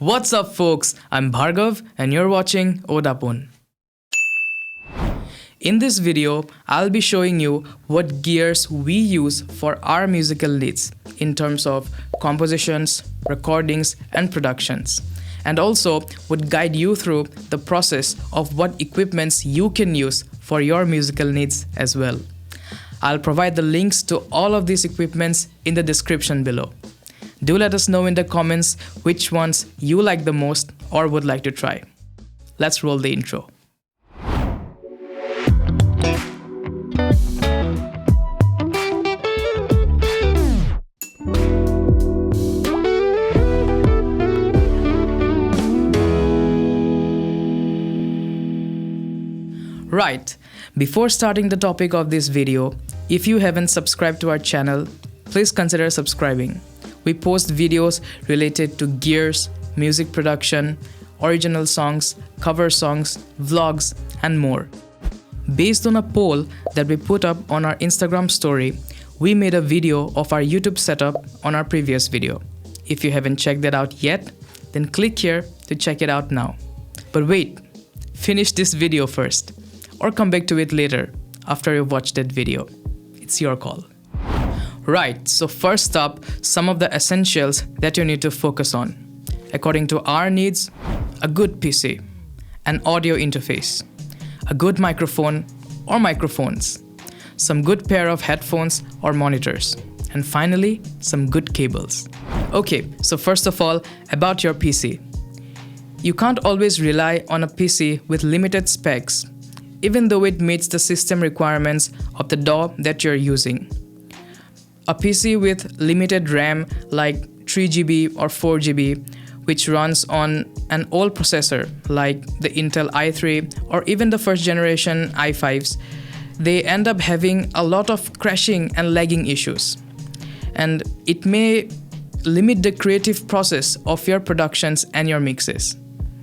What's up, folks? I'm Bhargav and you're watching Odapon. In this video, I'll be showing you what gears we use for our musical needs in terms of compositions, recordings, and productions, and also would guide you through the process of what equipments you can use for your musical needs as well. I'll provide the links to all of these equipments in the description below. Do let us know in the comments which ones you like the most or would like to try. Let's roll the intro. Right, before starting the topic of this video, if you haven't subscribed to our channel, please consider subscribing. We post videos related to gears, music production, original songs, cover songs, vlogs, and more. Based on a poll that we put up on our Instagram story, we made a video of our YouTube setup on our previous video. If you haven't checked that out yet, then click here to check it out now. But wait, finish this video first, or come back to it later after you've watched that video. It's your call. Right, so first up, some of the essentials that you need to focus on. According to our needs, a good PC, an audio interface, a good microphone or microphones, some good pair of headphones or monitors, and finally, some good cables. Okay, so first of all, about your PC. You can't always rely on a PC with limited specs, even though it meets the system requirements of the DAW that you're using. A PC with limited RAM like 3GB or 4GB, which runs on an old processor like the Intel i3 or even the first generation i5s, they end up having a lot of crashing and lagging issues. And it may limit the creative process of your productions and your mixes.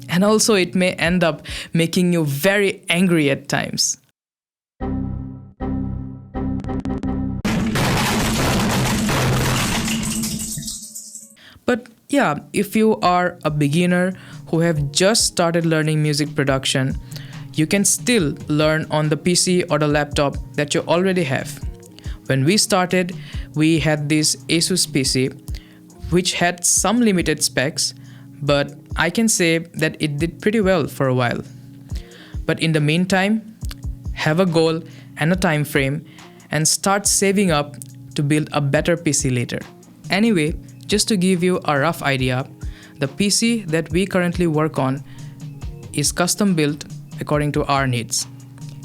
And also it may end up making you very angry at times. But yeah, if you are a beginner who have just started learning music production, you can still learn on the PC or the laptop that you already have. When we started, we had this Asus PC, which had some limited specs, but I can say that it did pretty well for a while. But in the meantime, have a goal and a time frame and start saving up to build a better PC later. Anyway, just to give you a rough idea, the PC that we currently work on is custom built according to our needs.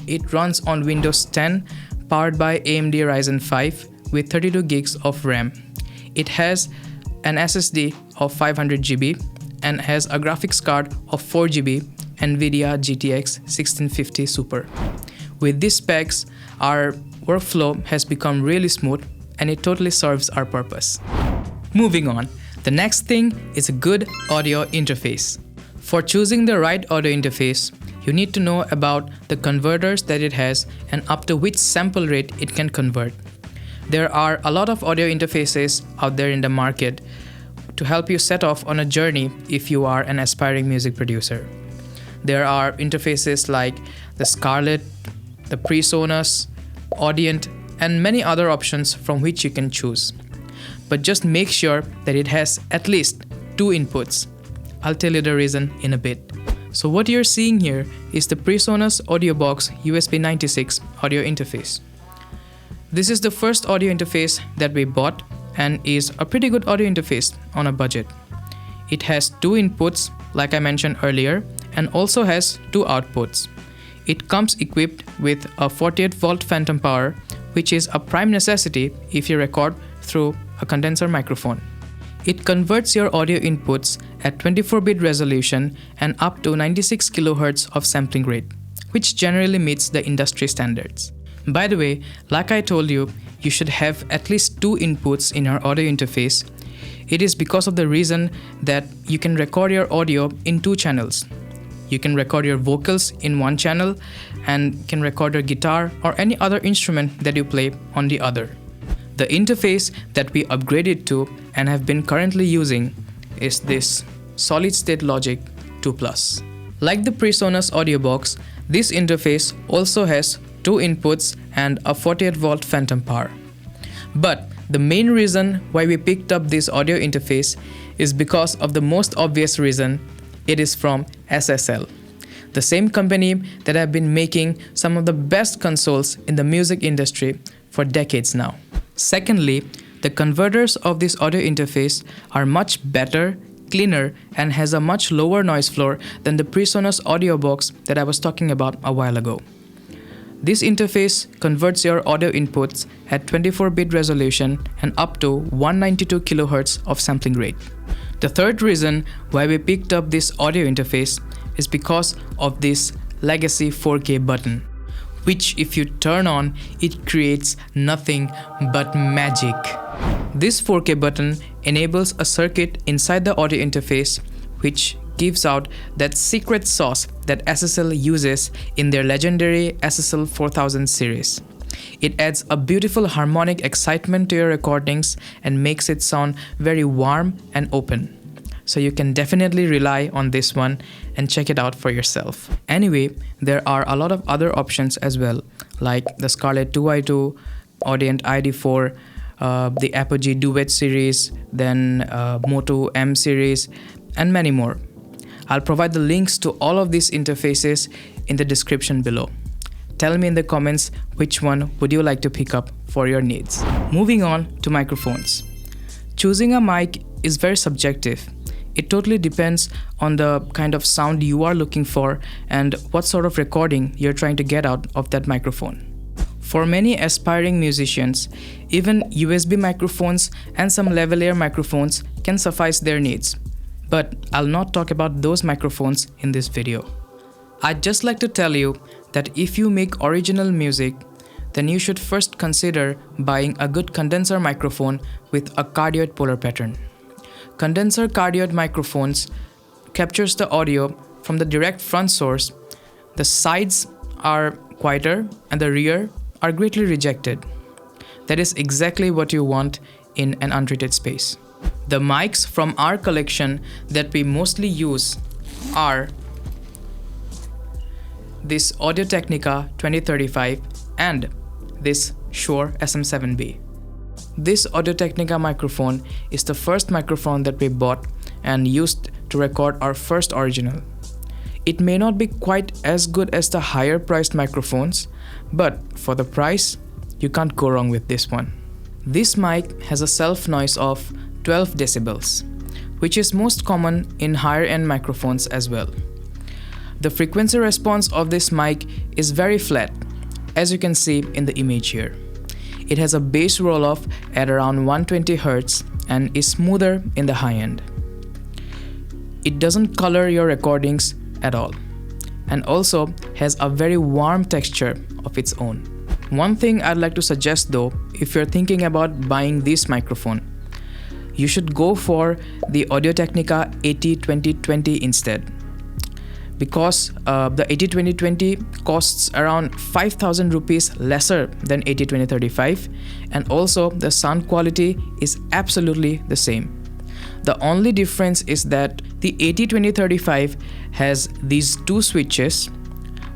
It runs on Windows 10 powered by AMD Ryzen 5 with 32 gigs of RAM. It has an SSD of 500GB and has a graphics card of 4GB NVIDIA GTX 1650 Super. With these specs, our workflow has become really smooth and it totally serves our purpose. Moving on, the next thing is a good audio interface. For choosing the right audio interface, you need to know about the converters that it has and up to which sample rate it can convert. There are a lot of audio interfaces out there in the market to help you set off on a journey if you are an aspiring music producer. There are interfaces like the Scarlett, the PreSonus, Audient, and many other options from which you can choose. But just make sure that it has at least 2 inputs. I'll tell you the reason in a bit. So what you're seeing here is the PreSonus AudioBox USB 96 audio interface. This is the first audio interface that we bought and is a pretty good audio interface on a budget. It has 2 inputs like I mentioned earlier and also has 2 outputs. It comes equipped with a 48-volt phantom power, which is a prime necessity if you record through a condenser microphone. It converts your audio inputs at 24-bit resolution and up to 96 kHz of sampling rate, which generally meets the industry standards. By the way, like I told you, you should have at least 2 inputs in your audio interface. It is because of the reason that you can record your audio in 2 channels. You can record your vocals in one channel and can record your guitar or any other instrument that you play on the other. The interface that we upgraded to and have been currently using is this Solid State Logic 2 Plus. Like the PreSonus audio box, this interface also has 2 inputs and a 48-volt phantom power. But the main reason why we picked up this audio interface is because of the most obvious reason. It is from SSL, the same company that have been making some of the best consoles in the music industry for decades now. Secondly, the converters of this audio interface are much better, cleaner, and has a much lower noise floor than the PreSonus audio box that I was talking about a while ago. This interface converts your audio inputs at 24-bit resolution and up to 192 kHz of sampling rate. The third reason why we picked up this audio interface is because of this legacy 4K button, which if you turn on, it creates nothing but magic. This 4K button enables a circuit inside the audio interface which gives out that secret sauce that SSL uses in their legendary SSL 4000 series. It adds a beautiful harmonic excitement to your recordings and makes it sound very warm and open. So you can definitely rely on this one and check it out for yourself. Anyway, there are a lot of other options as well, like the Scarlett 2i2, Audient ID4, the Apogee Duet series, then Moto M series, and many more. I'll provide the links to all of these interfaces in the description below. Tell me in the comments which one would you like to pick up for your needs. Moving on to microphones. Choosing a mic is very subjective. It totally depends on the kind of sound you are looking for and what sort of recording you're trying to get out of that microphone. For many aspiring musicians, even USB microphones and some lavalier microphones can suffice their needs. But I'll not talk about those microphones in this video. I'd just like to tell you that if you make original music, then you should first consider buying a good condenser microphone with a cardioid polar pattern. Condenser cardioid microphones captures the audio from the direct front source. The sides are quieter and the rear are greatly rejected. That is exactly what you want in an untreated space. The mics from our collection that we mostly use are this Audio-Technica 2035 and this Shure SM7B. This Audio-Technica microphone is the first microphone that we bought and used to record our first original. It may not be quite as good as the higher priced microphones, but for the price, you can't go wrong with this one. This mic has a self noise of 12 decibels, which is most common in higher end microphones as well. The frequency response of this mic is very flat, as you can see in the image here. It has a bass roll-off at around 120 Hz and is smoother in the high end. It doesn't color your recordings at all, and also has a very warm texture of its own. One thing I'd like to suggest though, if you're thinking about buying this microphone, you should go for the Audio-Technica AT2020 instead. Because the AT2020 costs around 5,000 rupees lesser than AT2035, and also the sound quality is absolutely the same. The only difference is that the AT2035 has these two switches.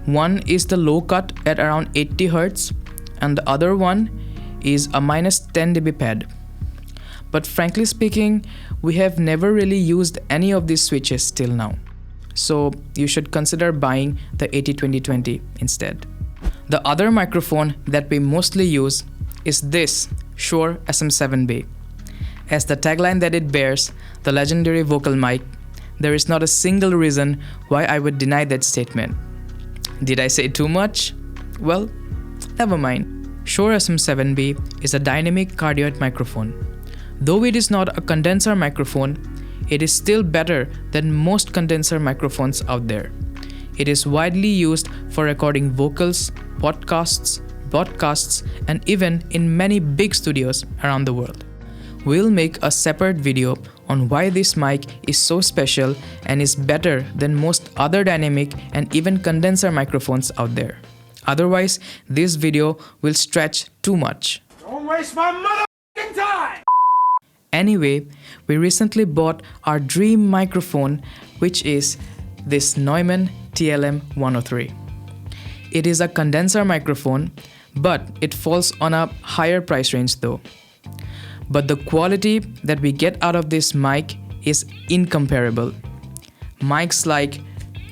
One is the low cut at around 80 Hz and the other one is a -10 dB pad. But frankly speaking, we have never really used any of these switches till now. So you should consider buying the AT2020 instead. The other microphone that we mostly use is this Shure SM7B. As the tagline that it bears, the legendary vocal mic, there is not a single reason why I would deny that statement. Did I say too much? Well, never mind. Shure SM7B is a dynamic cardioid microphone. Though it is not a condenser microphone, it is still better than most condenser microphones out there. It is widely used for recording vocals, podcasts, broadcasts, and even in many big studios around the world. We'll make a separate video on why this mic is so special and is better than most other dynamic and even condenser microphones out there. Otherwise, this video will stretch too much. Don't waste my motherfucking time! Anyway, we recently bought our dream microphone, which is this Neumann TLM 103. It is a condenser microphone, but it falls on a higher price range though. But the quality that we get out of this mic is incomparable. Mics like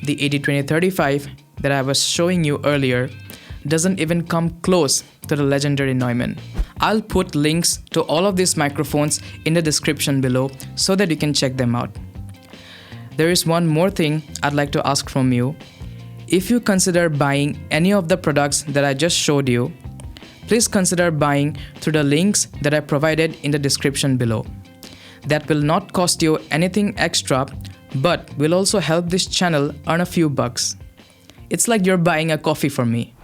the 80-20-35 that I was showing you earlier doesn't even come close to the legendary Neumann. I'll put links to all of these microphones in the description below so that you can check them out. There is one more thing I'd like to ask from you. If you consider buying any of the products that I just showed you, please consider buying through the links that I provided in the description below. That will not cost you anything extra, but will also help this channel earn a few bucks. It's like you're buying a coffee for me.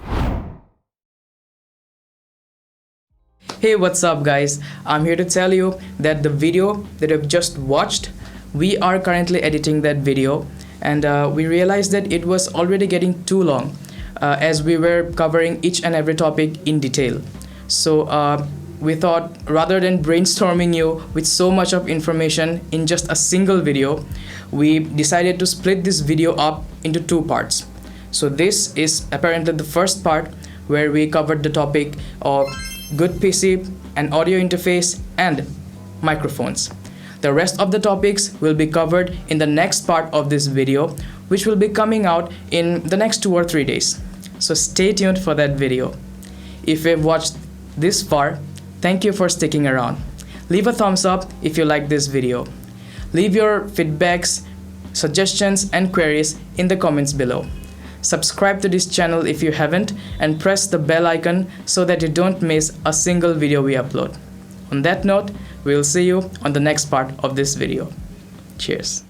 Hey, what's up guys? I'm here to tell you that the video that you've just watched, we are currently editing that video, and we realized that it was already getting too long as we were covering each and every topic in detail. So we thought, rather than brainstorming you with so much of information in just a single video, we decided to split this video up into two parts. So this is apparently the first part where we covered the topic of good PC, an audio interface, and microphones. The rest of the topics will be covered in the next part of this video, which will be coming out in the next 2 or 3 days. So stay tuned for that video. If you've watched this far, thank you for sticking around. Leave a thumbs up if you like this video. Leave your feedbacks, suggestions, and queries in the comments below. Subscribe to this channel if you haven't, and press the bell icon so that you don't miss a single video we upload. On that note, we'll see you on the next part of this video. Cheers.